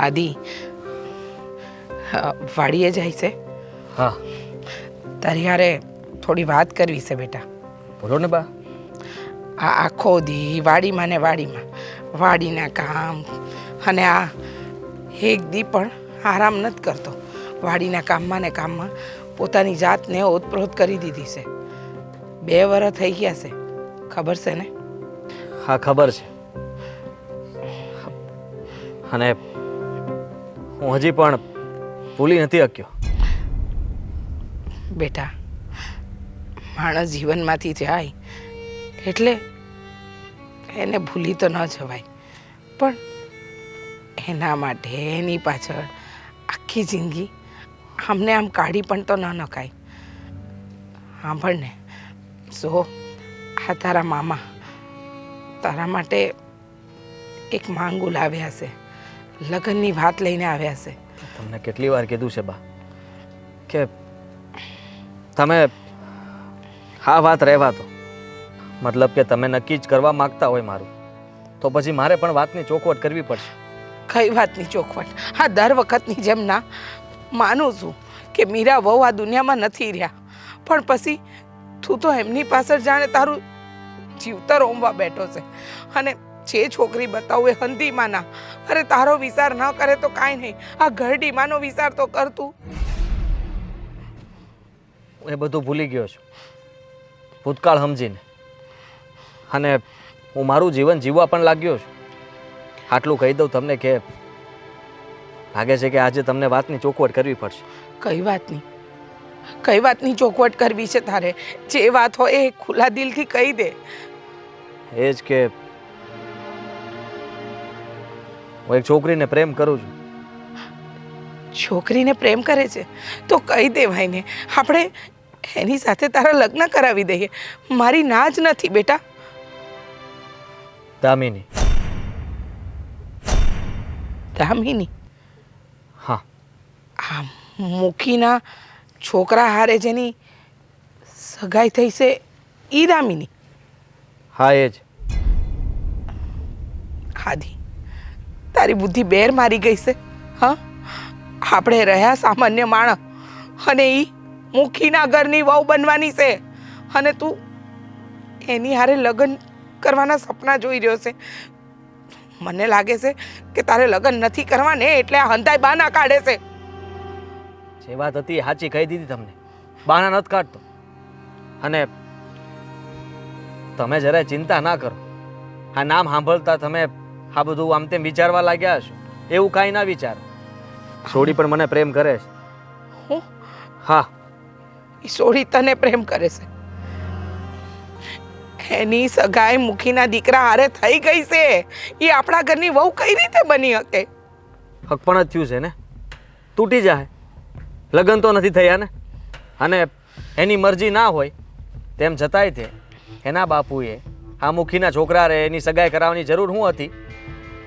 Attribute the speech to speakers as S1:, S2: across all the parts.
S1: આદિ વાડીએ જાય છે?
S2: હા.
S1: તારી હારે થોડી વાત કરવી છે બેટા.
S2: બોલો ને બા.
S1: આ આખો દી વાડીમાં ને વાડીમાં, વાડીના કામ, અને આ એક દી પણ આરામ નથી કરતો. વાડીના કામમાં ને કામમાં પોતાની જાતને ઓતપ્રોત કરી દીધી છે. 2 વર્ષ થઈ ગયા છે, ખબર છે ને?
S2: હા ખબર છે. અને હું હજી પણ ભૂલી નથી શક્યો.
S1: બેટા, માણસ જીવનમાંથી જાય એટલે એને ભૂલી તો ન જવાય, પણ એના માટે એની પાછળ આખી જિંદગી આમને આમ કાઢી પણ તો ન નખાય. સાંભળ ને, આ તારા મામા તારા માટે એક માંગુ લાવ્યા છે, લગ્નની વાત લઈને આવ્યા છે.
S2: તમને કેટલી વાર કીધું છે બા કે તમે હા વાત રહેવા દો. મતલબ કે તમે નક્કી જ કરવા માંગતા હોય મારું, તો પછી મારે પણ વાતની ચોખવટ કરવી પડશે.
S1: કઈ વાતની ચોખવટ? હા, દર વખતની જેમ ના. માનું છું કે મીરા વહુ આ દુનિયામાં નથી રહ્યા, પણ પછી તું તો એમની પાછળ જાણે તારું જીવતર ઓમવા બેઠો છે. અને જે છોકરી બતાવું એ હંધીમાંના. અરે તારો વિચાર ન કરે તો કાંઈ નહીં, આ ઘરડીમાંનો વિચાર તો કર તું.
S2: હું એ બધું ભૂલી ગયો છું, ભૂતકાળ સમજીને. અને હું મારું જીવન જીવવા પણ લાગ્યો છું. આટલું કહી દઉં તમને કે લાગે છે કે આજે તમને વાતની ચોખવટ કરવી પડશે.
S1: કઈ વાતની ચોખવટ કરવી છે તારે? જે વાત હોય એ ખુલ્લા દિલથી કહી દે.
S2: એ જ કે હું એક છોકરીને પ્રેમ કરું છું.
S1: છોકરીને પ્રેમ કરે છે તો કહી દેવાય ને, આપણે એની સાથે તારા લગ્ન કરાવી દઈએ. મારી ના જ નથી બેટા.
S2: દામિની.
S1: દામિની?
S2: હા.
S1: આ મુખીના છોકરા હારે જેની સગાઈ થઈ છે ઈ દામિની?
S2: હા એ જ.
S1: આદિ, તારી બુદ્ધિ બેર મારી ગઈ છે. હા, આપણે રહ્યા સામાન્ય માણસ, અને ઈ મુખીના ઘરની વહુ બનવાની છે, અને તું એની હારે લગ્ન કરવાના સપના જોઈ રહ્યો છે. મને લાગે છે કે તારે લગ્ન નથી કરવા ને એટલે આ હંધાઈ બાના કાઢે છે.
S2: જે વાત હતી એ સાચી કહી દીધી તમને, બહાના નથી કાઢતો. અને તમે જરાય ચિંતા ના કરો. આ નામ સાંભળતા તમે આ બધું આમ તેમ વિચારવા લાગ્યા હશો. એવું કાંઈ ના વિચારો. સોડી પણ મને પ્રેમ કરે છે.
S1: હું?
S2: હા.
S1: ઈ સોડી તને પ્રેમ કરે છે? એની સગાઈ મુખીના દીકરા હારે થઈ ગઈ છે. એ આપણા ઘરની વહુ કઈ રીતે બની શકે?
S2: હક પણ જ થયું છે ને, તૂટી જાય. લગ્ન તો નથી થયા ને. અને એની મરજી ના હોય તેમ છતાંય તે એના બાપુએ આ મુખીના છોકરા રે એની સગાઈ કરાવવાની જરૂર શું હતી?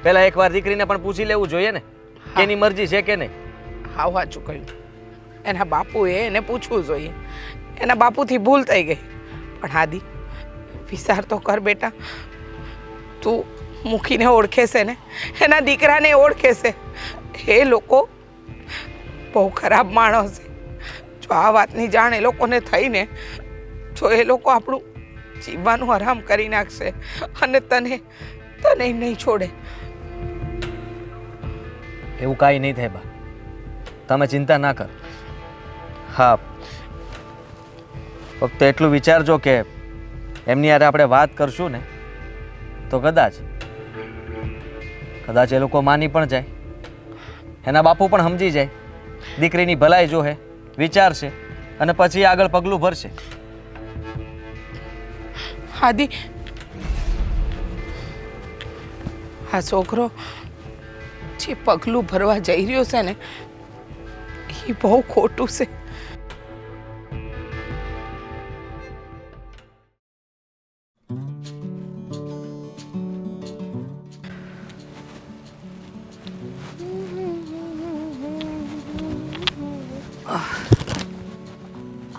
S2: પહેલા એકવાર દીકરીને પણ પૂછી લેવું જોઈએ ને કે એની મરજી છે કે નહીં.
S1: હા, વાંચું કહ્યું. એના બાપુએ એને પૂછવું જોઈએ. એના બાપુથી ભૂલ થઈ ગઈ. પણ આદિ, વિચાર તો કર બેટા. તું મુખીને ઓળખે છે ને, એના દીકરાને ઓળખે છે. એ લોકો બહુ ખરાબ માણસ છે. જો આ વાતની જાણ એ લોકોને થઈને, જો એ લોકો આપણું જીવવાનું હરામ કરી નાખશે, અને તને નહીં છોડે.
S2: એવું કાંઈ નહીં થાય બા, તમે ચિંતા ના કરો. હા, ફક્ત એટલું વિચારજો કે એમની યારે આપણે વાત કરશું ને તો કદાચ એ લોકો માની પણ જાય, એના બાપુ પણ સમજી જાય, દીકરીની ભલાઈ જોહે, વિચારશે, અને પછી આગળ પગલું ભરશે.
S1: આદિ, આ છોકરો જે પગલું ભરવા જઈ રહ્યો છે ને એ બહુ ખોટું છે.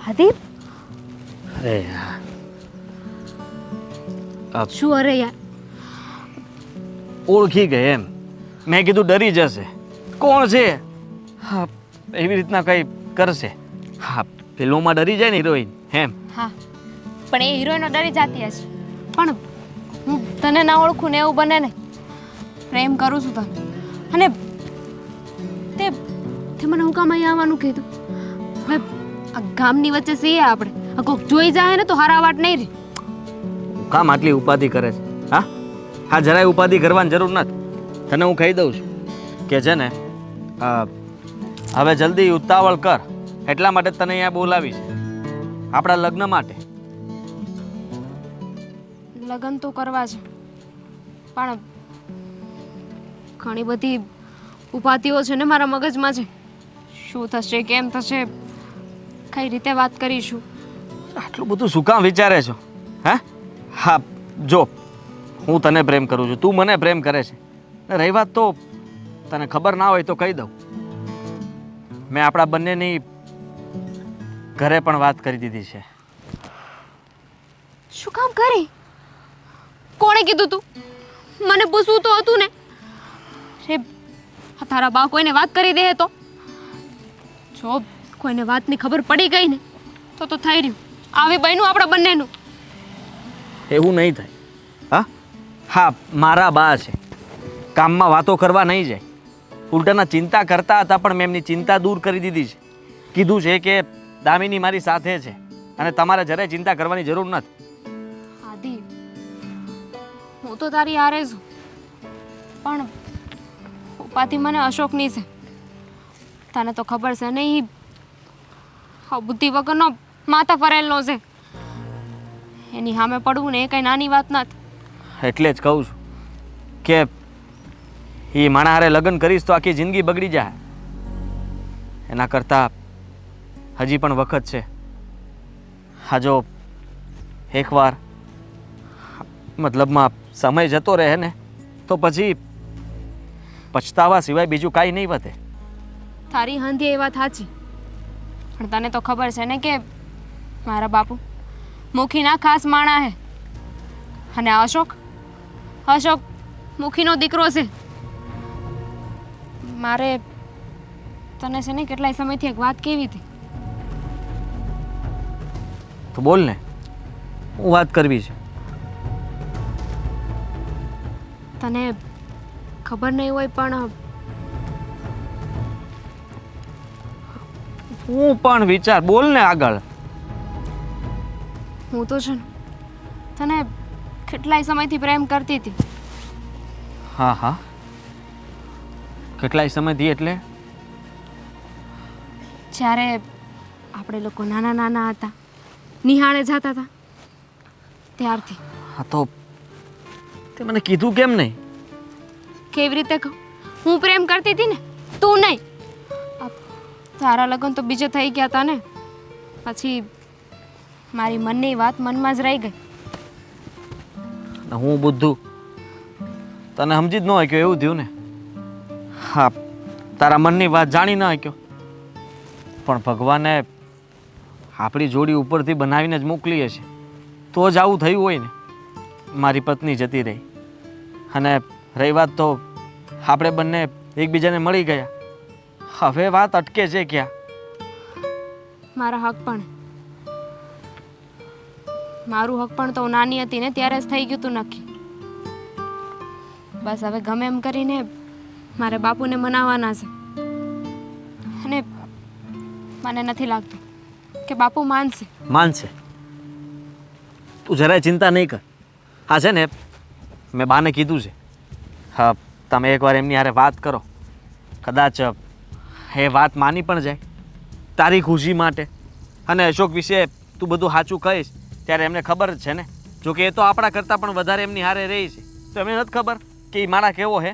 S3: આદિ,
S2: અરે યાર,
S3: શું? અરે યાર,
S2: ઓળખી ગઈ એમ. મેં કીધું ડરી જશે, કોણ છે? હા, એવી રીતના કંઈ કરશે. હા, ફિલ્મોમાં ડરી જાય ને હિરોઈન એમ.
S3: હા, પણ એ હિરોઈનો ડરી જતી હશે. પણ હું તને ના ઓળખું ને એવું બને ને. પ્રેમ કરું છું તને. અને તે તે મને હું કામ અહીંયા આવવાનું કીધું? હવે આ ગામની વચ્ચે છીએ આપણે. આ કોક જોઈ જાય ને તો હારા વાટ નહીં રે.
S2: કામ આટલી ઉપાધિ કરે છે? હા હા, જરાય ઉપાધિ કરવાની જરૂર નથી. તને હું કહી દઉં છું કે છે ને હવે જલ્દી ઉતાવળ કર, એટલા માટે તને અહીંયા બોલાવી છે, આપણા લગ્ન માટે.
S3: લગ્ન તો કરવા છે, પણ ઘણી બધી ઉપાધિઓ છે ને મારા મગજમાં છે. શું થશે, કેમ થશે, કઈ રીતે વાત કરીશું?
S2: આટલું બધું શું કામ વિચારે છો? હા હા, જો હું તને પ્રેમ કરું છું, તું મને પ્રેમ કરે છે. ને રહી વાત તો તને ખબર ના હોય તો કહી દઉં, મેં આપણા બંનેની ઘરે પણ વાત કરી દીધી છે.
S3: શું કામ કરી? કોણે કીધું તું? મને પૂછવું તો હતું ને. રે તારા બા કોઈને વાત કરી દે તો? જો કોઈને વાતની ખબર પડી ગઈ ને તો થઈ રહ્યું આવી બન્યું આપણા બંનેનું.
S2: એવું નહીં થાય. હા હા, મારા બા છે, કામમાં વાતો કરવા નહીં જાય. ઉલટાના ચિંતા કરતા હતા પણ મેં એમની ચિંતા દૂર કરી દીધી છે. કીધું છે કે દામિની મારી સાથે છે અને તમારે જરાય ચિંતા કરવાની જરૂર નથી.
S3: આદિ, હું તો તારી હારે છું, પણ ઉપાધિ મને અશોકની છે. તને તો ખબર છે ને, એ બુદ્ધિ વગરનો માથા ફરેલનો છે. એની સામે પડવું ને એ કઈ નાની વાત નથી.
S2: એટલે જ કહું છું કે એ માણા હારે લગ્ન કરીશ તો આખી જિંદગી બગડી જાય. એના કરતાં હજી પણ વખત છે. હા, જો એકવાર મતલબમાં સમય જતો રહે ને તો પછી પછતાવા સિવાય બીજું કાંઈ નહીં વધે.
S3: તારી હંધી એ વાત સાચી, પણ તને તો ખબર છે ને કે મારા બાપુ મુખીના ખાસ માણા હે. અને અશોક મુખીનો દીકરો છે. મારે તને છે ને કેટલાય સમયથી એક વાત કેવી હતી.
S2: તો બોલ ને, હું વાત કરવી છે.
S3: તને ખબર નહીં હોય પણ
S2: હું પણ વિચાર, બોલ ને આગળ.
S3: હું તો છે ને તને કેટલાય સમયથી પ્રેમ કરતી હતી.
S2: હા હા, કેટલાય સમયથી એટલે?
S3: જ્યારે આપણે લોકો નાના નાના હતા, નિહાળે જતા હતા ત્યારથી.
S2: હા, તો તે મને કીધું કેમ નહીં?
S3: કેવી રીતે કહું? હું પ્રેમ કરતી હતી ને, તું નહીં. તારા લગ્ન તો બીજે થઈ ગયા હતા ને, પછી મારી મનની વાત મનમાં જ રહી ગઈ.
S2: હું બુદ્ધુ તને સમજી જ ન શક્યો એવું થયું ને. હા, તારા મનની વાત જાણી ન શક્યો, પણ ભગવાને આપણી જોડી ઉપરથી બનાવીને જ મોકલી હશે તો જ આવું થયું હોય ને. મારી પત્ની જતી રહી અને રહી વાત તો આપણે બંને એકબીજાને મળી ગયા. હવે વાત અટકે છે ક્યાં?
S3: મારા હક પણ, મારું હક પણ તો હું નાની હતી ને ત્યારે જ થઈ ગયું તું નક્કી. બસ હવે ગમે એમ કરીને મારે બાપુને મનાવવાના છે. અને મને નથી લાગતું કે બાપુ માનશે.
S2: તું જરાય ચિંતા નહીં કર. હા છે ને, મેં બાને કીધું છે. હા, તમે એકવાર એમની હારે વાત કરો, કદાચ એ વાત માની પણ જાય તારી ખુશી માટે. અને અશોક વિશે તું બધું સાચું કહીશ ત્યારે એમને ખબર જ છે ને. જોકે એ તો આપણા કરતાં પણ વધારે એમની હારે રહી છે, તો એમને નથી ખબર કે એ માણા કેવો હે?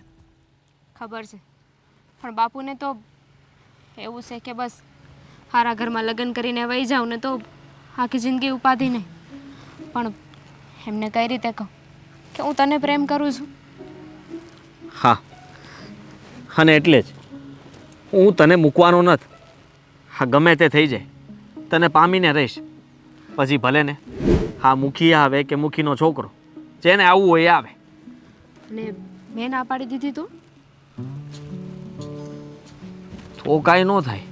S3: ખબર છે, પણ બાપુને તો એવું છે કે બસ સારા ઘરમાં લગ્ન કરીને વહી જાઉં ને તો આખી જિંદગી ઉપાધિ નહીં. પણ એમને કઈ રીતે કહું કે હું તને પ્રેમ કરું છું?
S2: હા, અને એટલે જ હું તને મૂકવાનો નથી. હા, ગમે તે થઈ જાય, તને પામીને રહીશ. પછી ભલે ને હા મુખી આવે કે મુખીનો છોકરો, જેને આવવું હોય એ આવે.
S3: અને મેં ના પાડી દીધી તો?
S2: તો કાંઈ ન થાય.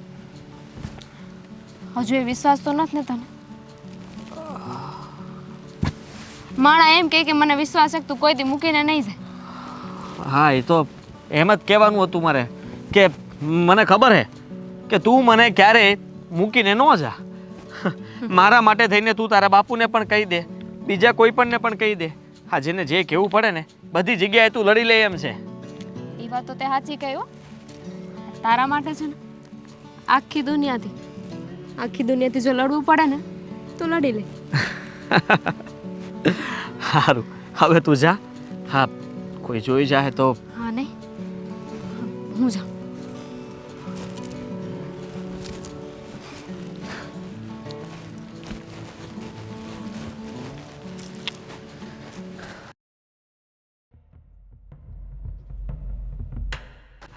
S3: હજુ એ વિશ્વાસ તો નથી ને તને? માણા એમ કહે કે મને વિશ્વાસ છે કે તું કોઈ દી મૂકીને નહીં જાય.
S2: હા, એ તો એમ જ કહેવાનું હતું મારે કે મને ખબર છે કે તું મને ક્યારેય મૂકીને ન જા. મારા માટે થઈને તું તારા બાપુને પણ કહી દે, બીજા કોઈ પણને પણ કહી દે. હા, જેને જે કહેવું પડે ને બધી જગ્યાએ તું લડી લે એમ છે.
S3: એ વાત તો તે સાચી કહ્યું. તારા માટે છે ને આખી દુનિયાથી જો લડવું પડે ને તો લડી લે.
S2: સારું, હવે તું જા. હા, કોઈ જોઈ જાય તો.
S3: હા નહીં, હું જાઉં.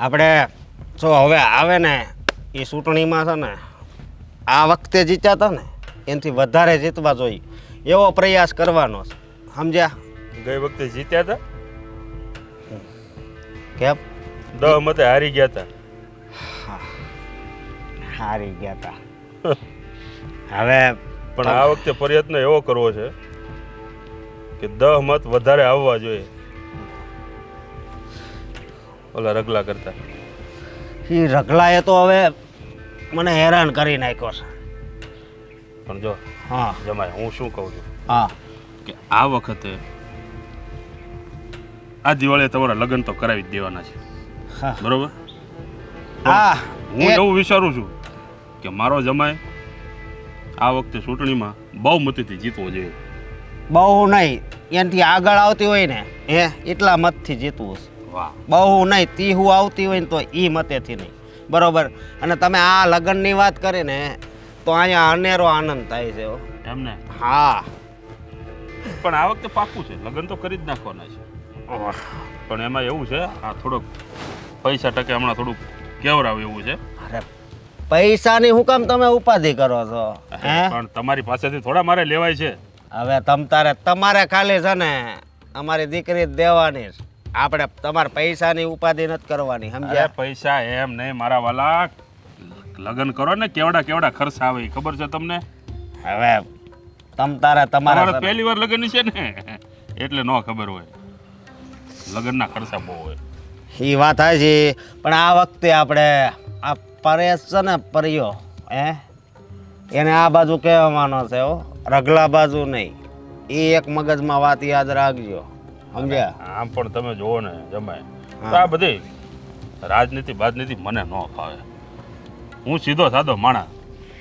S4: આપણે જો હવે આવે ને એ ચૂંટણીમાં છે ને આ વખતે જીત્યા હતા ને એનાથી વધારે જીતવા જોઈએ એવો પ્રયાસ કરવાનો છે, સમજ્યા?
S5: ગઈ વખતે જીત્યા હતા,
S4: કેમ?
S5: 10 મતે હારી ગયા હતા.
S4: હારી ગયા હતા. હવે
S5: પણ આ વખતે પ્રયત્ન એવો કરવો છે કે 10 મત વધારે આવવા જોઈએ ઓલા રગલા કરતા.
S4: એ રગલાએ તો હવે મને હેરાન કરી નાખ્યો છે.
S5: પણ જો
S4: હા
S5: જમાય, હું શું કહું છું
S4: હા
S5: કે આ વખતે આ દિવાળીએ તમારા લગ્ન તો કરાવી જ દેવાના છે,
S4: હા
S5: બરોબર?
S4: હા
S5: હું એવું વિચારું છું કે મારો જમાય આ વખતે ચૂંટણીમાં બહુમતીથી જીતવો જોઈએ.
S4: બહુ નહીં, એનાથી આગળ આવતી હોય ને એટલા મતથી જીતવું છે.
S5: વાહ,
S4: બહુ નહીં, તીહું આવતી હોય ને તો એ મતેથી નહીં, બરોબર? અને તમે આ લગ્નની વાત કરી ને તો અહીંયા અનેરો આનંદ થાય છે હો.
S5: એમને
S4: હા
S5: પણ આ વખતે પાક્કું છે, લગ્ન તો કરી જ નાખવાના છે. પણ એમાં એવું છે, આ થોડોક પૈસા ટકે હમણાં થોડુંક કેવરાવ એવું છે.
S4: અરે પૈસાની હું કામ તમે ઉપાધિ કરો છો? હે,
S5: પણ તમારી પાસેથી થોડા મારે લેવાય છે.
S4: હવે તમારે ખાલી છે ને અમારી દીકરી જ દેવાની છે. આપણે તમારે પૈસાની ઉપાધિ નથી કરવાની,
S5: અરે
S4: સમજ્યા?
S5: પૈસા એમ નહીં મારા વાલા, લગ્ન કરો ને કેવડા ખર્ચ આવે ઈ ખબર છે તમને?
S4: હવે તમારે
S5: તમારા પહેલી વાર લગ્ન છે ને એટલે ન ખબર હોય. લગ્નના ખર્ચા બહુ હોય.
S4: એ વાત હાજી, પણ આ વખતે આપણે આ પરેશ છે ને પરિયો એને આ બાજુ કહેવાનો છે હો, રગલા બાજુ નહીં. એ એક મગજમાં વાત યાદ રાખજો, સમજ્યા?
S5: આમ પણ તમે જોવો ને જમાય તો આ બધી રાજનીતિ મને ન ફાવે. હું સીધો સાદો માણસ,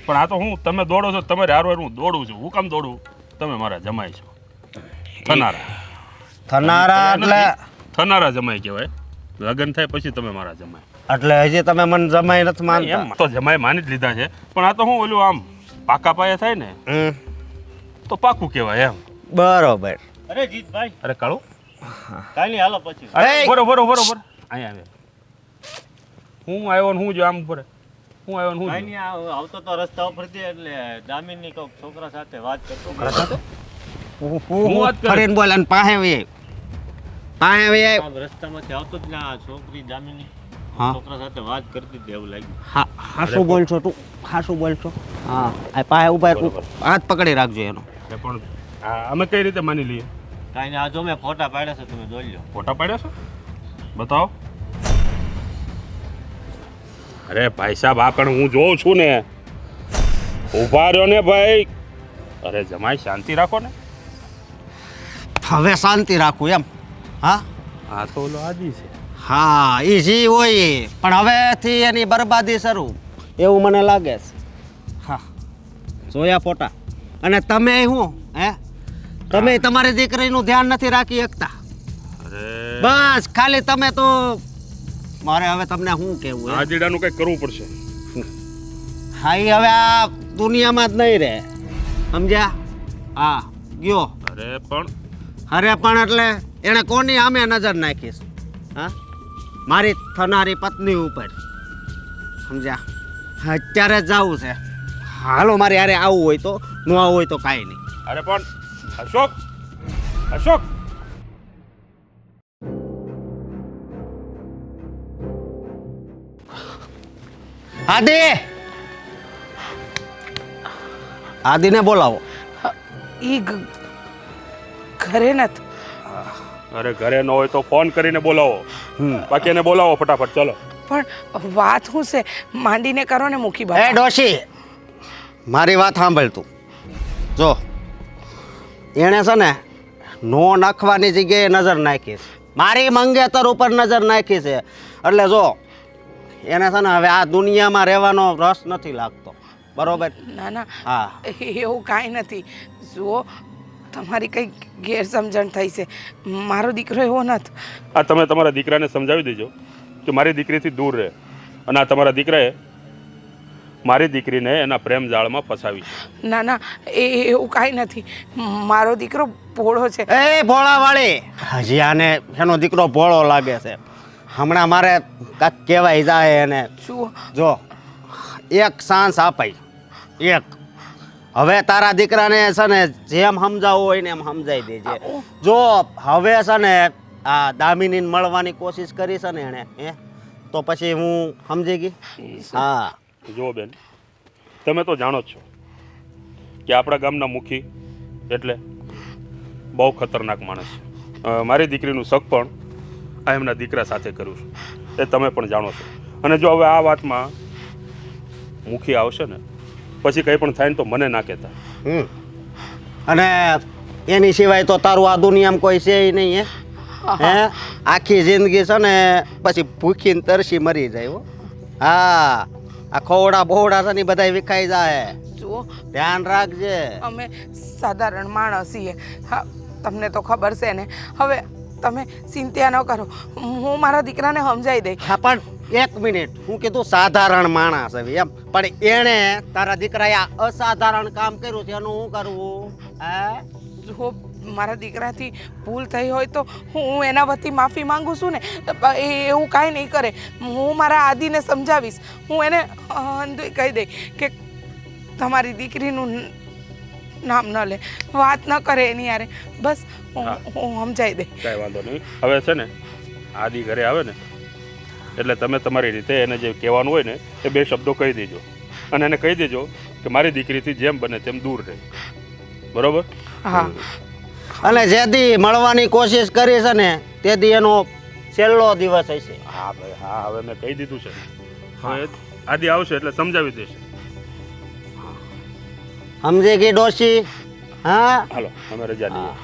S5: પણ આ તો હું તમે દોડો છો, તમે હારવાર હું દોડું છું. હું કામ દોડું? તમે મારા જમાય છો,
S4: થનારા એટલે
S5: થનારા જમાય કહેવાય. લગ્ન થાય પછી તમે મારા જમાય.
S4: એટલે હજી તમે મને જમાઈ નથી માનતા?
S5: એમ તો જમાય માની જ લીધા છે, પણ આ તો હું ઓલું આમ પાકા પાયે થાય ને તો પાકું કહેવાય એમ.
S4: બરોબર.
S6: અરે જીતભાઈ,
S5: અરે કાળું,
S6: કાઈ નહીં, હાલો પછી.
S5: અરે બરોબર અહીંયા આવે. હું આવ્યો ને હું જો આમ ઉપર હું આવ્યો ને
S6: કાઈ
S5: હું
S6: નહીં, આવતો તો રસ્તા ઉપરથી એટલે દામિનની કોઈક છોકરા સાથે વાત કરતો.
S5: હું વાત કરે?
S4: ફરીને બોલ અને પાસે વે
S6: આમ રસ્તામાંથી આવતો જ ના છોકરી દામિની
S4: હા.
S6: છોકરા સાથે વાત કરતી હતી એવું લાગ્યું.
S4: હાશું બોલ છો તું? હાશું બોલ છો? હા, આ પાસે ઉભા હાથ પકડી રાખજો એનો.
S5: એ પણ અમે કઈ રીતે માની લઈએ?
S6: કાઈ નહીં, આ જો મેં ફોટા પાડ્યા છે, તમે જોઈ લો.
S5: ફોટા પાડ્યા છો? બતાવો. અરે ભાઈ સાહેબ, આ પણ હું જોઉં છું ને. ઊભા રહ્યો ને ભાઈ. અરે જમાઈ શાંતિ રાખો ને.
S4: હવે શાંતિ રાખું એમ? હા
S5: આ તો ઓલો આદિ છે.
S4: હા, એ જી હોય, પણ હવેથી એની બરબાદી શરૂ એવું મને લાગે છે. હા, જોયા ફોટા? અને તમે શું તમે તમારી દીકરીનું ધ્યાન નથી રાખી શકતા.
S5: અરે
S4: બસ ખાલી તમે તો મારે હવે તમને શું કહેવું
S5: આ દીડાનું કંઈક કરવું પડશે.
S4: હા, એ હવે આ દુનિયામાં જ નહીં રહે, સમજ્યા? હા, ગયો. અરે પણ એટલે એણે કોની સામે નજર નાખીશ? હા, મારી થનારી પત્ની ઉપર, સમજ્યા? અત્યારે જ જવું છે. હાલો, મારે યારે આવવું હોય તો, ન આવવું હોય તો કાંઈ નહીં.
S5: અરે પણ અશોક, અશોક,
S4: આદિ આદિને બોલાવો.
S1: ઈ ઘરે નથી.
S5: અરે ઘરે ન હોય તો ફોન કરીને બોલાવો.
S4: હમ.
S5: બાકી એને બોલાવો ફટાફટ, ચલો.
S1: પણ વાત શું છે માંડીને કરો ને મૂકી
S4: એ
S1: બાપા.
S4: ડોશી મારી વાત સાંભળ તું. જો એણે છે ને નો નાખવાની જગ્યાએ નજર નાખી છે. મારી મંગેતર ઉપર નજર નાખી છે. એટલે જો એને છે ને હવે આ દુનિયામાં રહેવાનો રસ નથી લાગતો. બરોબર?
S1: ના ના
S4: હા.
S1: એવું કાંઈ નથી. જુઓ તમારી કંઈ ગેરસમજણ થઈ છે. મારો દીકરો એવો નથી.
S5: આ તમે તમારા દીકરાને સમજાવી દેજો કે મારી દીકરીથી દૂર રહે. અને આ તમારા દીકરાએ મારી દીકરીને એના પ્રેમ જાળમાં ફસાવી છે.
S1: ના ના એવું કાંઈ નથી. મારો દીકરો ભોળો છે.
S4: એ ભોળાવાળી હજી આને એનો દીકરો ભોળો લાગે છે. હમણાં મારે કાંઈક કહેવાય જાય એને.
S1: જુઓ
S4: જો એક સાંસ આપાય એક. હવે તારા દીકરાને છે ને જેમ સમજાવવું હોય ને એમ સમજાવી દેજે. જો હવે છે ને આ દામિનીને મળવાની કોશિશ કરી છે ને એણે તો પછી હું સમજી ગઈ. હા
S5: જુઓ બેન, તમે તો જાણો જ છો કે આપણા ગામના મુખી એટલે બહુ ખતરનાક માણસ છે. મારી દીકરીનું શક પણ આ એમના દીકરા સાથે કર્યું છે, એ તમે પણ જાણો છો. અને જો હવે આ વાતમાં મુખી આવશે ને પછી કંઈ પણ થાય ને તો મને ના કહેતા.
S4: હમ. અને એની સિવાય તો તારું આ દુનિયામાં કોઈ છે નહીં. હે આખી જિંદગી છે ને પછી ભૂખીને તરસી મરી જાય. હો હા આ ખોવડા બોવડા છે ને બધા વિખાઈ જાય.
S1: જુઓ
S4: ધ્યાન રાખજે.
S1: અમે સાધારણ માણસ છીએ. હા તમને તો ખબર છે ને. હવે તમે ચિંતા ન કરો. હું મારા દીકરાને સમજાવી દઈ.
S4: હા પણ એક મિનિટ, હું કીધું સાધારણ માણસ હવે એમ, પણ એણે તારા દીકરાએ આ અસાધારણ કામ કર્યું છે એનું શું કરવું? હે
S1: જો મારા દીકરાથી ભૂલ થઈ હોય તો હું એના વતી માફી માંગુ છું ને. એવું કાંઈ નહીં કરે. હું મારા આદિને સમજાવીશ. હું એને અંધુય કહી દઈ કે તમારી દીકરીનું નામ ન લે, વાત ન કરે એની યારે. બસ હું સમજાવી દઈ.
S5: કાંઈ વાંધો નહીં. હવે છે ને આદિ ઘરે આવે ને એટલે તમે તમારી રીતે એને જે કહેવાનું હોય ને એ 2 શબ્દો કહી દેજો. અને એને કહી દેજો કે મારી દીકરીથી જેમ બને તેમ દૂર રહે. બરોબર?
S1: હા
S4: અને જેથી મળવાની કોશિશ કરી છે ને તેથી એનો છેલ્લો દિવસ હશે.
S5: હા ભાઈ હા, હવે મેં કહી દીધું છે. હવે આદિ આવશે એટલે સમજાવી દેશે.
S4: સમજી ગઈ ડોશી? હા
S5: હાલો અમે રજા લઈએ.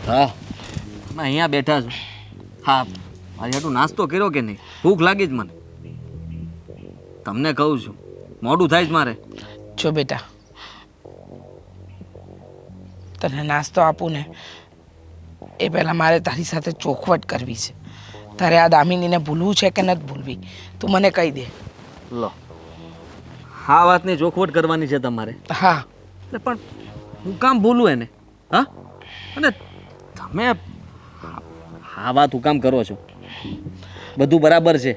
S2: હા મેં અહીંયા બેઠા છું. હા મારી હાટું નાસ્તો કર્યો કે નહીં? ભૂખ લાગી જ મને. તમને કહું છું મોડું થાય જ મારે.
S1: જો બેટા તને નાસ્તો આપું ને એ પહેલાં મારે તારી સાથે ચોખવટ કરવી છે. તારે આ દામિનીને ભૂલવું છે કે નથી ભૂલવી તું મને કહી દે.
S2: લો આ વાતની ચોખવટ કરવાની છે તમારે?
S1: હા
S2: એટલે પણ હું કામ ભૂલું એને? હા અને તમે આ વાત હું કામ કરો છો? બધું બરાબર છે,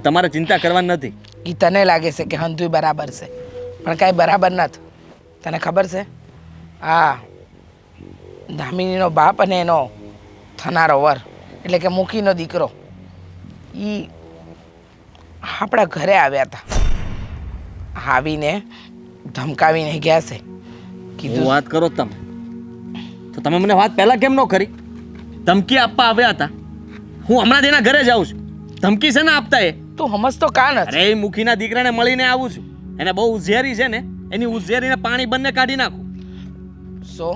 S2: તમારે ચિંતા કરવાની નથી.
S1: એ તને લાગે છે કે હંધુય બરાબર છે પણ કાંઈ બરાબર નથી. તને ખબર છે આ દામિનીનો બાપ અને એનો થનારો વર એટલે કે મુખીનો દીકરો એ આપણા ઘરે આવ્યા હતા. આવીને ધમકાવીને ગયા છે.
S2: હું
S1: કીધું
S2: વાત કરો તમે તો તમે મને વાત પહેલા કેમ ન કરી? ધમકી આપવા આવ્યા હતા. હું હમણાં જ એના ઘરે જાઉં છું. ધમકી છે ને આપતા એ?
S1: તું સમજતો કાં નથી?
S2: અરે એ મુખીના દીકરાને મળીને આવું છું. એને બહુ ઉઝેરી છે ને, એની ઉઝેરીને પાણી બંને કાઢી નાખું.
S1: સો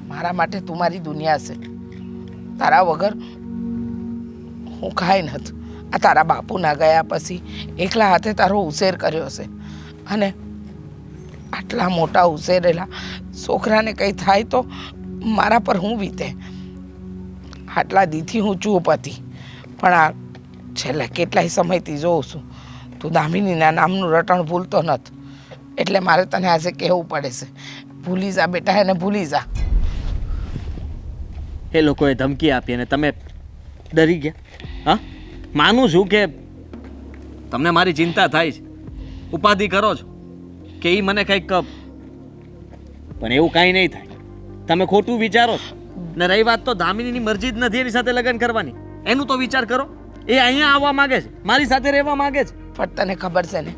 S1: મારા માટે તું મારી દુનિયા છે. તારા વગર હું કાંઈ નથી. આ તારા બાપુના ગયા પછી એકલા હાથે તારો ઉછેર કર્યો છે અને આટલા મોટા ઉછેરેલા છોકરાને કંઈ થાય તો મારા પર હું વીતે. આટલા દીથી હું ચૂપ હતી પણ આ છેલ્લા કેટલાય સમયથી જોઉં છું તું દામિનીના નામનું રટણ ભૂલતો નથી. એટલે મારે તને આજે કહેવું પડે છે ભૂલી જા બેટા, એને ભૂલી જા.
S2: એ લોકોએ ધમકી આપી અને તમે ડરી ગયા? હા માનું છું કે તમને મારી ચિંતા થાય છે, ઉપાધિ કરો છો કે એ મને કંઈક પણ એવું કાંઈ નહીં થાય. તમે ખોટું વિચારો છો. ને રહી વાત તો દામિનીની મરજી જ નથી એની સાથે લગ્ન કરવાની, એનું તો વિચાર કરો. એ અહીંયા આવવા માંગે છે, મારી સાથે રહેવા માંગે છે.
S1: પણ તને ખબર છે ને,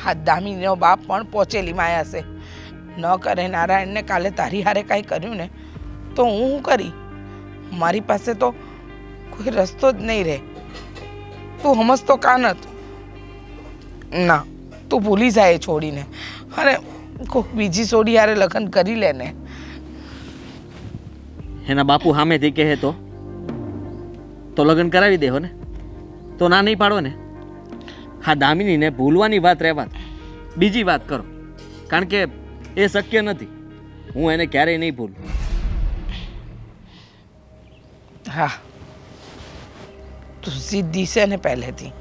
S1: હા દામિનીનો બાપ પણ પહોંચેલી માયા છે. ન કરે નારાયણને કાલે તારી હારે કાંઈ કર્યું ને તો હું શું કરી? મારી પાસે તો કોઈ રસ્તો જ નહીં રહે. તું સમજતો કાન જ ના, તું ભૂલી જાય એ છોડીને, અને કોઈક બીજી છોડી હારે લગ્ન કરી લે ને.
S2: એના બાપુ સામેથી કહે તો લગ્ન કરાવી દેહો ને, તો ના નહીં પાડો ને. હા દામિનીને ભૂલવાની વાત રહેવા દો. બીજી વાત કરો, કારણ કે એ શક્ય નથી. હું એને ક્યારેય નહીં ભૂલું.
S1: હા, તું જીદ્દી છે ને પહેલેથી.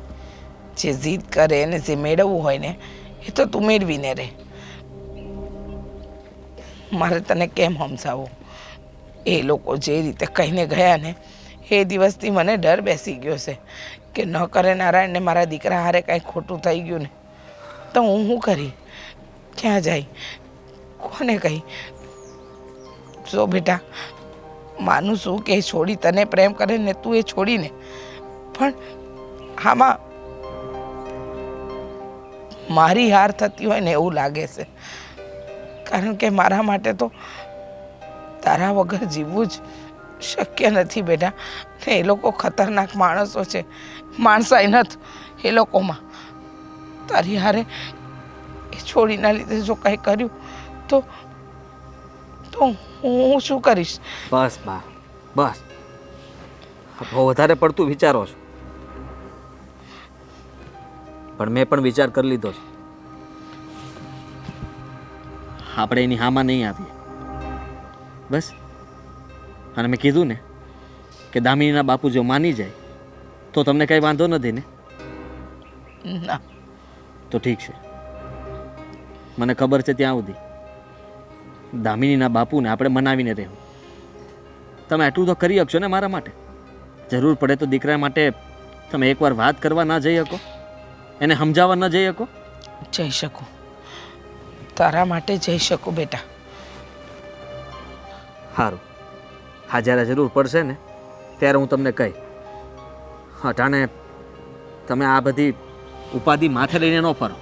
S1: જે જીદ કરે ને જે મેળવવું હોય ને એ તો તું મેળવીને રહે. મારે તને કેમ સમજાવું? એ લોકો જે રીતે કહીને ગયા ને એ દિવસથી મને ડર બેસી ગયો છે કે ન કરે નારાયણને મારા દીકરા હારે કાંઈ ખોટું થઈ ગયું ને તો હું શું કરી? ક્યાં જાય? કોને કહી? જો બેટા, માનું છું કે એ છોડી તને પ્રેમ કરે ને તું એ છોડીને, પણ આમાં મારી હાર થતી હોય ને એવું લાગે છે. કારણ કે મારા માટે તો તારા વગર જીવવું જ શક્ય નથી બેટા. ને એ લોકો ખતરનાક માણસો છે, માણસાઈ નથી એ લોકોમાં. તારી હારે એ છોડીના લીધે જો કંઈ કર્યું તો હું શું કરીશ?
S2: બસ બા, બસ. બહુ વધારે પડતું વિચારો છો. પણ મેં પણ વિચાર કરી લીધો છે. આપણે એની હામાં નહીં આવીએ બસ. અને મેં કીધું ને કે દામિનીના બાપુ જો માની જાય તો તમને કંઈ વાંધો નથી ને?
S1: ના.
S2: તો ઠીક છે. મને ખબર છે ત્યાં સુધી દામિનીના બાપુને આપણે મનાવીને રહેવું. તમે આટલું તો કરી શકશો ને મારા માટે? જરૂર પડે તો દીકરા માટે તમે એકવાર વાત કરવા ના જઈ શકો? એને સમજાવવા ન જઈ શકો?
S1: જઈ શકું, તારા માટે જઈ શકું બેટા.
S2: સારું, હા જ્યારે જરૂર પડશે ને ત્યારે હું તમને કહી. અટાણે તમે આ બધી ઉપાધિ માથે લઈને ન ફરો.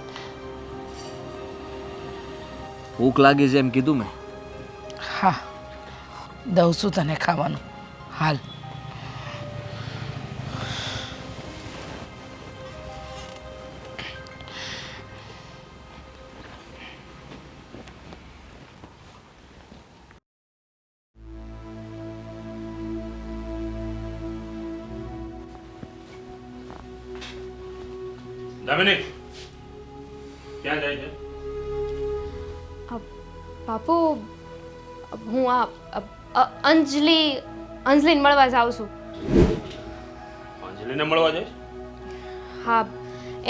S2: ભૂખ લાગી છે એમ કીધું મેં.
S1: હા, દઉં છું તને ખાવાનું. હાલ.
S5: દામિની ક્યાં જાય છે?
S3: બાપુ, હું અંજલિને મળવા જાઉં છું.
S5: અંજલિને મળવા જાય?
S3: હા,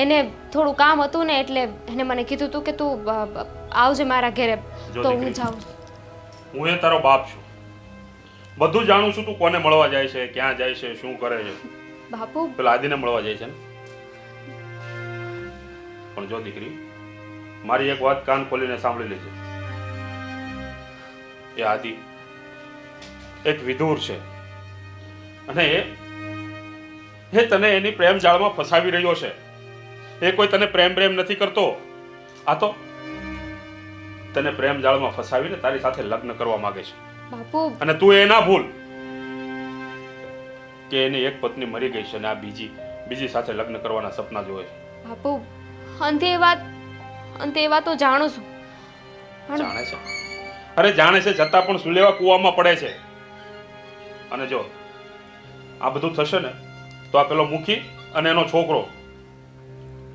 S3: એને થોડું કામ હતું ને એટલે એને મને કીધું હતું કે તું આવજે મારા ઘરે.
S5: જો
S3: તો હું
S5: દીકરી,
S3: જાઉં.
S5: હું એ તારો બાપ છું, બધું જાણું છું. તું કોને મળવા જાય છે, ક્યાં જાય છે, શું કરે છે.
S3: બાપુ,
S5: પેલા આદિને મળવા જાય છે ને? પણ જો દીકરી, મારી એક વાત કાન ખોલીને સાંભળી લેજે. એ આદિ એક વિધુર છે અને એ તને એની પ્રેમ જાળમાં ફસાવી રહ્યો છે. એ કોઈ તને પ્રેમ નથી કરતો. આ તો તને પ્રેમ જાળમાં ફસાવીને તારી સાથે લગ્ન કરવા માંગે છે.
S3: બાપુ,
S5: અને તું એ ના ભૂલ કે એની એક પત્ની મરી ગઈ છે અને આ બીજી સાથે લગ્ન કરવાના સપના જોવે છે.
S3: બાપુ, અંતે એ વાત તો જાણું છું.
S5: જાણે છે? અરે જાણે છે છતાં પણ શું લેવા કૂવામાં પડે છે. અને જો આ બધું થશે ને તો આ પેલો મુખી અને એનો છોકરો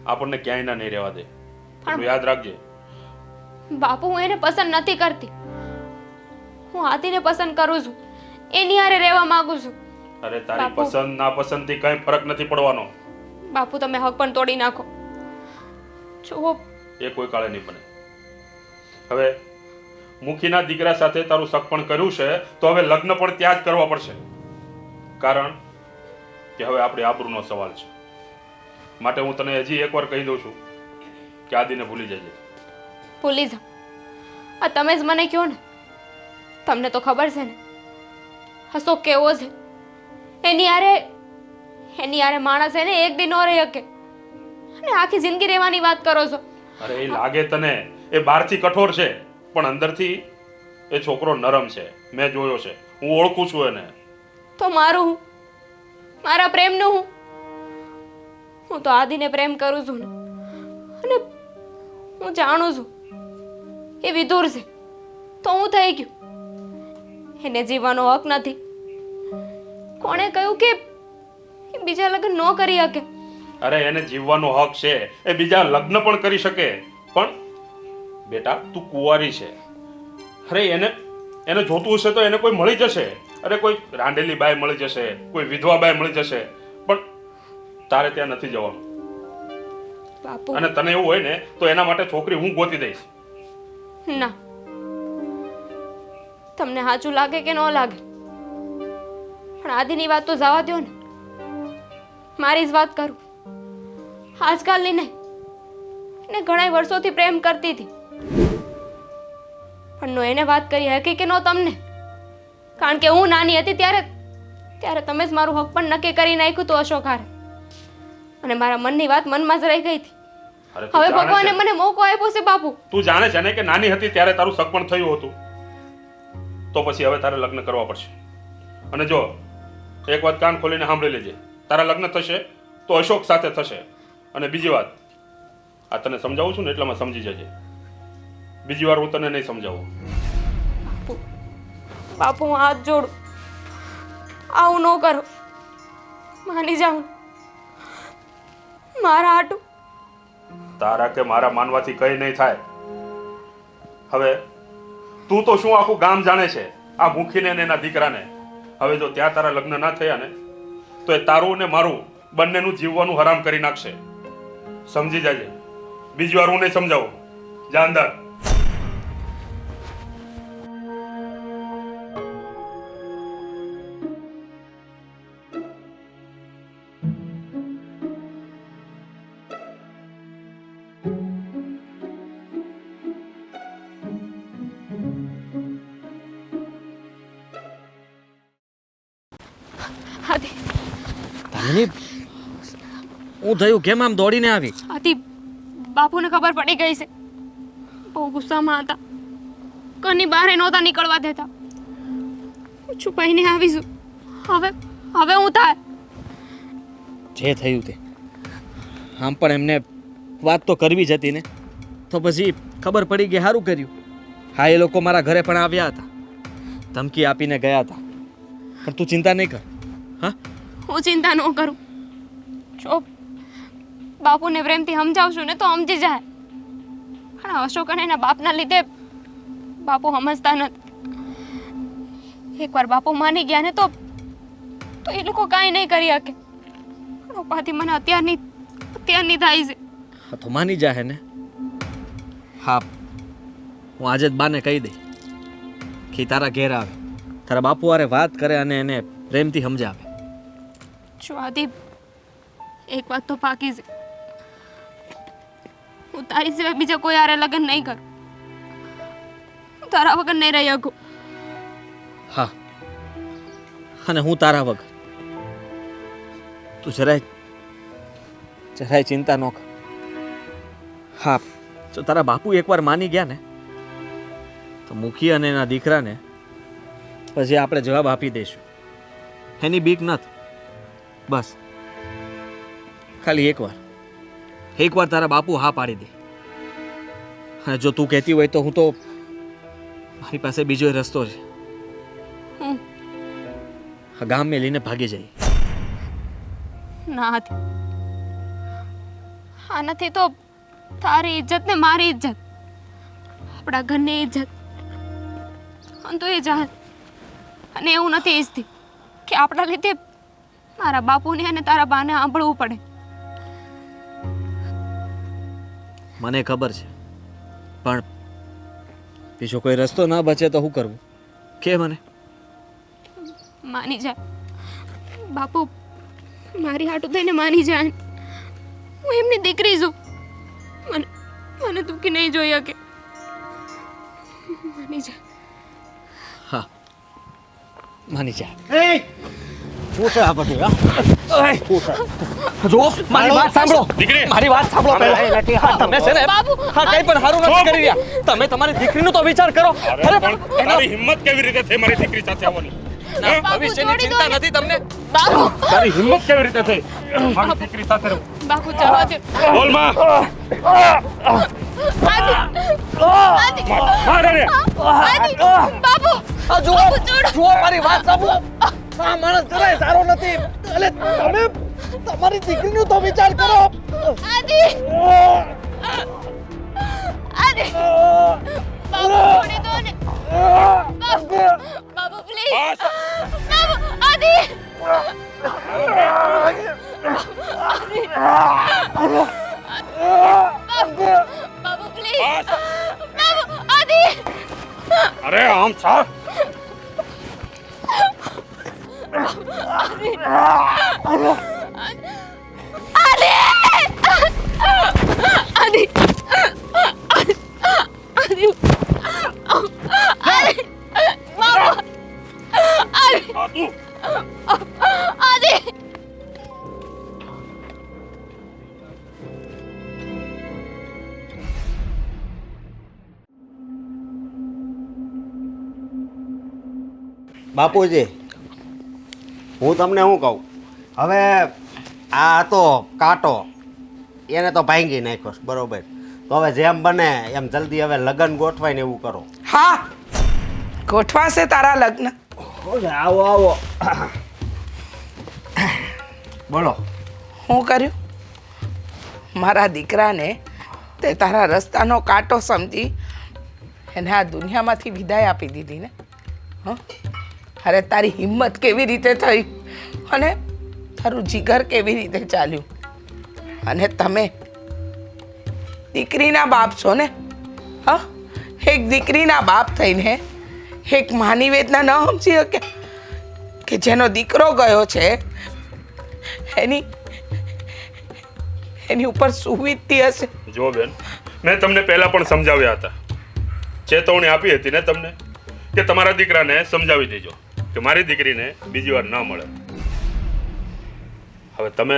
S5: આપણને ક્યાંય ના નહીં રહેવા દે. એટલું યાદ રાખજે.
S3: બાપુ, હું એને પસંદ નથી કરતી. હું આદિને પસંદ કરું છું. એની હારે રહેવા માંગુ છું.
S5: અરે તારી
S3: બાપુ.
S5: પસંદ ના પસંદથી કઈ ફરક નથી પડવાનો.
S3: બાપુ, તમે હક પણ તોડી નાખો. જો
S5: એ કોઈ કાળે નહીં બને. હવે મુખીના દીકરા સાથે તારું સગપણ કર્યું છે તો હવે લગ્ન પણ ત્યાં જ કરવા પડશે. કારણ કે હવે આપણી આબરૂનો સવાલ છે. માટે હું તને હજી એકવાર કહી દઉં છું કે આદિને ભૂલી જજે.
S3: ભૂલી જાઓ. આ તમે જ મને કહો ને તમને તો ખબર છે ને અશોક કેવો છે. એની યારે માણસ એને એક દી ન રહી શકે અને આખી જિંદગી રહેવાની વાત કરો છો.
S5: અરે એ લાગે તને એ બહારથી કઠોર છે પણ અંદરથી એ છોકરો નરમ છે. મેં જોયો છે, હું ઓળખું છું એને.
S3: તો મારું હું, મારા પ્રેમનું હું તો આદિને પ્રેમ કરું છું ને, અને હું જાણું છું એ વિદુર છે તો હું થઈ ગયું. એને જીવવાનો હક નથી. કોણે કહ્યું કે એ બીજા લગ્ન ન કરી શકે?
S5: અરે એને જીવવાનો હક છે, એ બીજા લગ્ન પણ કરી શકે, પણ બેટા તું કુંવારી છે. અરે એને જોતું હશે તો એને કોઈ મળી જશે. અરે કોઈ રાંડેલી બાઈ મળી જશે, કોઈ વિધવા બાઈ મળી જશે, પણ તારે ત્યાં નથી જવાનું.
S3: બાપુ
S5: અને તને એવું હોય ને તો એના માટે છોકરી હું ગોતી દઈશ.
S3: ના, તમને સાચું લાગે કે ન લાગે, પણ આદિની વાત તો જવા દો ને. મારી જ વાત કરું, આજકાલની નહીં. એને ઘણા વર્ષોથી પ્રેમ કરતી હતી, પણ નો એને વાત કરી હતી કે નો તમને? કારણ કે હું નાની હતી ત્યારે તમે જ મારું હક પણ નક્કી કરી નાખ્યું હતું અશોક હારે, અને મારા મનની વાત મનમાં જ રહી ગઈ હતી.
S5: અરે તું
S3: હવે
S5: જાણે
S3: ભગવાને
S5: છે-
S3: મને મોકો આપ્યો છે બાપુ.
S5: તું જાણે છે ને કે નાની હતી ત્યારે તારું સગપણ થયું હતું, તો પછી હવે તારે લગ્ન કરવા પડશે. અને જો એક વાત કાન ખોલીને સાંભળી લેજે, તારા લગ્ન થશે તો અશોક સાથે થશે. અને બીજી વાત, આ તને સમજાવું છું ને એટલામાં સમજી જજે. બીજી વાર હું તને નહીં સમજાવું.
S3: બાપુ હું હાથ જોડું, આવું ન કરો. માની જાઉં મારા હાટું.
S5: તારા કે મારા માનવાથી કઈ નહીં થાય. હવે તું તો શું આખું ગામ જાણે છે આ મુખીને ને એના દીકરાને. હવે જો ત્યાં તારા લગ્ન ના થયા ને તો એ તારું ને મારું બંનેનું જીવવાનું હરામ કરી નાખશે. સમજી જાજે. બીજી વાર હું નહીં સમજાવું. જા અંદર.
S3: આદિ,
S2: દામિની, હું થયું? કેમ આમ દોડીને આવી?
S3: આદિ, બાપુને ખબર પડી ગઈ છે. બહુ ગુસ્સામાં હતા, ઘરની બહાર નહોતા નીકળવા દેતા. હું છુપાઈને આવીશું. હવે હું થાય.
S2: જે થયું તે. આમ પણ એમને વાત તો કરવી જ હતી ને, તો પછી ખબર પડી કે સારું કર્યું. હા, એ લોકો મારા ઘરે પણ આવ્યા હતા, ધમકી આપીને ગયા હતા, પણ તું ચિંતા નહીં કર. હા,
S3: હું ચિંતા ન કરું. જો બાપુને પ્રેમથી સમજાવશું ને તો સમજી જાય. પણ અશોક અને એના બાપના લીધે બાપુ સમજતા નથી. એકવાર બાપુ માની ગયા ને તો એ લોકો કાંઈ નહીં કરી શકે. પણ ઉપાધિ મને અત્યારની થાય છે.
S2: હા તો માની જાય ને. હા, હું આજે જ બાને કહી દઈ કે તારા ઘેર આવે, તારા બાપુ હારે વાત કરે અને એને પ્રેમથી સમજાવે.
S3: જો આદિ, એક વાત તો પાકી છે. હું તારી સિવાય બીજા કોઈ હારે લગ્ન નહીં કરું. હું તારા વગર નહીં રહી શકું.
S2: હા, અને હું તારા વગર. તું જરાય ચિંતા ન કર. હા, જો તારા બાપુ એકવાર માની ગયા ને તો મુખી અને એના દીકરાને પછી આપણે જવાબ આપી દઈશું. એની બીક નથી. બસ ખાલી એકવાર તારા બાપુ હા પાડી દે. અને જો તું કહેતી હોય તો હું તો મારી પાસે બીજો રસ્તો છે.
S3: હું
S2: આ ગામ મેલીને ભાગી જઈએ.
S3: ના હતી. આનાથી તો તારી ઇજ્જત ને મારી ઇજ્જત, આપણા ઘરની ઇજ્જત અને તો એ જાત. અને એવું નથી ઈચ્છતી કે આપણા લીધે મારા બાપુને અને તારા બાને સાંભળવું પડે.
S2: મને ખબર છે, પણ બીજો કોઈ રસ્તો ના બચે તો શું કરવું કે મને?
S3: માની જા બાપુ, મારી હાટું થઈને માની જાય. હું એમની દીકરી છું. મને દુઃખી નહીં જોઈ શકે. માની જા.
S2: હા, માની જા.
S4: એ શું છે આ બધું હા?
S2: જો મારી વાત સાંભળો.
S5: દીકરી!
S2: મારી વાત સાંભળો પહેલા. તમે છે ને હા કઈ પણ સારું નથી કરી રહ્યા. તમે તમારી દીકરીનો તો વિચાર કરો.
S5: અરે પણ તારી હિંમત કેવી રીતે થઈ મારી દીકરી સાથે આવવાની? હે?
S2: ભવિષ્યની ચિંતા નથી તમને.
S3: બાપુ
S5: તારી હિંમત કેવી રીતે થઈ મારી દીકરી સાથે રહું?
S3: બાપુ જવા દે.
S5: બોલ માં.
S3: આદિ
S5: મારે રે.
S3: આદિ બાપુ
S2: આ જુઓ જુઓ મારી વાત સાંભળો. આ માણસ જરાય સારો નથી. એટલે તમે તમારી દીકરીનો તો વિચાર કરો.
S3: આદિ આદિ બાપુ છોડી દો ને. બાપુ બાપુ પ્લીઝ.
S5: બસ.
S3: બાપુ આદિ બાપુ પ્લીઝ.
S5: બસ.
S3: બાપુ આદિ
S5: અરે આમ છા.
S3: આદિ આદિ આદિ બાપુ આદિ
S5: આ તું
S3: આદિ
S4: બાપુજી હું તમને શું કહું હવે આ તો કાંટો એને તો ભાંગી નાખ્યો છે, બરોબર. તો હવે જેમ બને એમ જલ્દી હવે લગ્ન ગોઠવાય ને એવું કરો.
S1: હા ગોઠવાશે તારા લગ્ન.
S4: આવો આવો બોલો.
S1: શું કર્યું? મારા દીકરાને તે તારા રસ્તાનો કાંટો સમજી એને આ દુનિયામાંથી વિદાય આપી દીધી ને. હં? અરે તારી હિંમત કેવી રીતે થઈ અને તારું જીગર કેવી રીતે ચાલ્યું? અને તમે દીકરીના બાપ છો ને. હા, એક દીકરીના બાપ થઈને એક માની વેદના ન સમજી શકે કે જેનો દીકરો ગયો છે એની ઉપર શું વીતતી હશે?
S5: જો બેન, મેં તમને પહેલા પણ સમજાવ્યા હતા, ચેતવણી આપી હતી ને તમને કે તમારા દીકરાને સમજાવી દેજો કે મારી દીકરીને બીજી વાર ન મળે. હવે તમે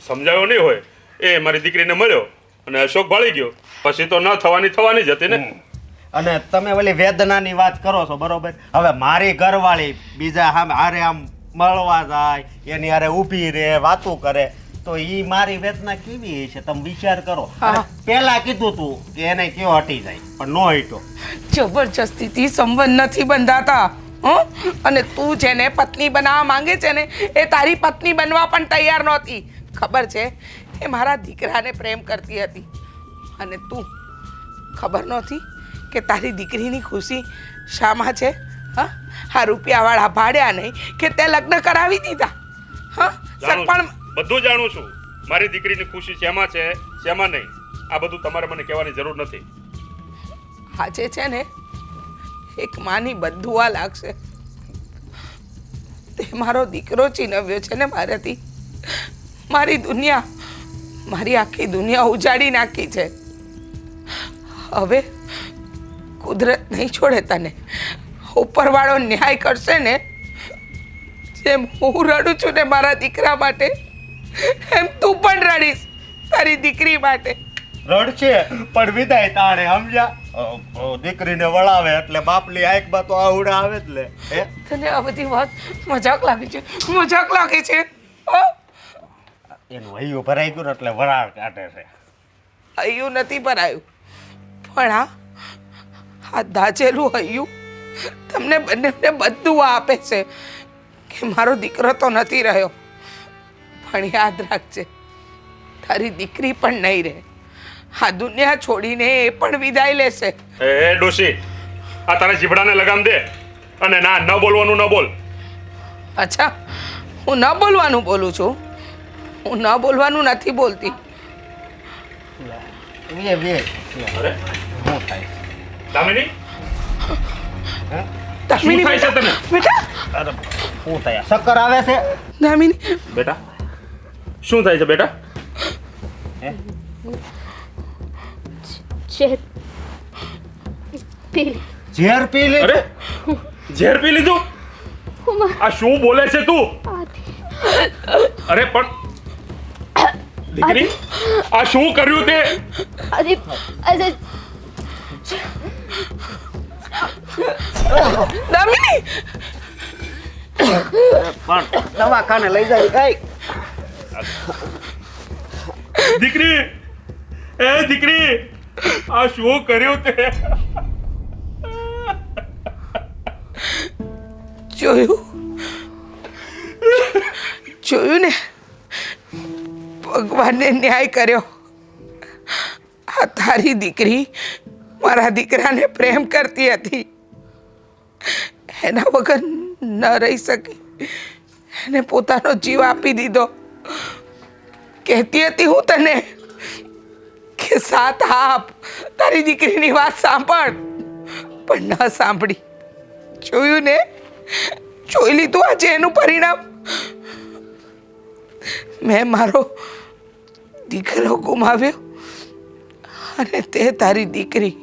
S5: સમજાવ્યો નહીં હોય, એ મારી દીકરીને મળ્યો અને અશોક ભાળી ગયો, પછી તો ન થવાની જ હતી ને.
S4: અને તમે ઓલી વેદનાની વાત કરો છો, બરોબર. હવે મારી ઘરવાળી બીજા હારે આમ મળવા જાય, એની હારે ઊભી રહે, વાતું કરે, તો ઈ મારી વેદના કેવી છે તમે વિચાર કરો.
S1: હા.
S4: પેલા કીધું તું કે એને કયો હટી જાય, પણ નો હટ્યો.
S1: જબરજસ્તીથી સંબંધ નથી બંધાતા. હં? અને તું જેને પત્ની બનાવવા માંગે છે ને એ તારી પત્ની બનવા પણ તૈયાર નહોતી. ખબર છે એ મારા દીકરાને પ્રેમ કરતી હતી અને તું ખબર નહોતી કે તારી દીકરીની ખુશી શામાં છે? હા, આ રૂપિયાવાળા ભાડ્યા નહીં કે તે લગ્ન કરાવી દીધા. હા પણ
S5: બધું જાણું છું, મારી દીકરીની ખુશી શેમાં છે શેમાં નહીં, આ બધું તમારે મને કહેવાની જરૂર નથી.
S1: આજે છે ને એક માની બધું આ લાગશે. તે મારો દીકરો ચીનવ્યો છે ને મારાથી. મારી દુનિયા, મારી આખી દુનિયા ઉજાડી નાખી છે. હવે કુદરત નહીં છોડે તને. ઉપરવાળો ન્યાય કરશે ને. જેમ હું રડું છું ને મારા દીકરા માટે, એમ તું પણ રડીશ તારી દીકરી માટે.
S4: રડશે પણ વિદાય તાણે, સમજ્યા? દીકરીને વળાવે એટલે બાપની આંખમાં તો આવડા આવે જ લે. હે,
S1: તને આ બધી વાત મજાક લાગે છે? મજાક લાગે છે? હં?
S4: એનું હૈયું ભરાઈ ગયું ને એટલે વરાળ કાઢે છે.
S1: હૈયું નથી ભરાયું, પણ આ દાજેલું હૈયું તમને બંનેને બધું આપે છે કે મારો દીકરો તો નથી રહ્યો, પણ યાદ રાખજે તારી દીકરી પણ નહીં રહે. આ દુનિયા છોડીને એ પણ વિદાય લેશે.
S5: એ ડોશી, આ તારા જીભડાને લગામ દે અને ના ન બોલવાનું ન બોલ.
S1: અચ્છા, હું ન બોલવાનું બોલું છું? હું ન બોલવાનું નથી બોલતી.
S5: અરે
S4: શું થાય?
S5: દામિની,
S1: દામિની
S5: શું થાય છે તને?
S1: બેટા,
S4: અરે શું થાય? ચક્કર આવે છે?
S1: દામિની
S5: બેટા શું થાય છે બેટા?
S3: ઝેર પી લી.
S4: ઝેર પી લે?
S5: અરે ઝેર પી લીધું? આ શું બોલે છે તું? અરે પણ દીકરી, આ શું કર્યું તે?
S3: આદિ આજે
S1: દામિની
S4: પણ દવાખાને લઈ જાય કઈ
S5: દીકરી, એ દીકરી, આ શું કર્યું તે?
S1: જોયું ને, ભગવાને ન્યાય કર્યો. આ તારી દીકરી મારા દીકરાને પ્રેમ કરતી હતી, એના વગર ન રહી શકી, એને પોતાનો જીવ આપી દીધો. કહેતી હતી હું તને કે સાથ આપ, તારી દીકરીની વાત સાંભળ, પણ ન સાંભળી. જોયું ને, જોઈ લીધું આજે એનું પરિણામ. મેં મારો દીકરો ગુમાવ્યો અને તે તારી દીકરી.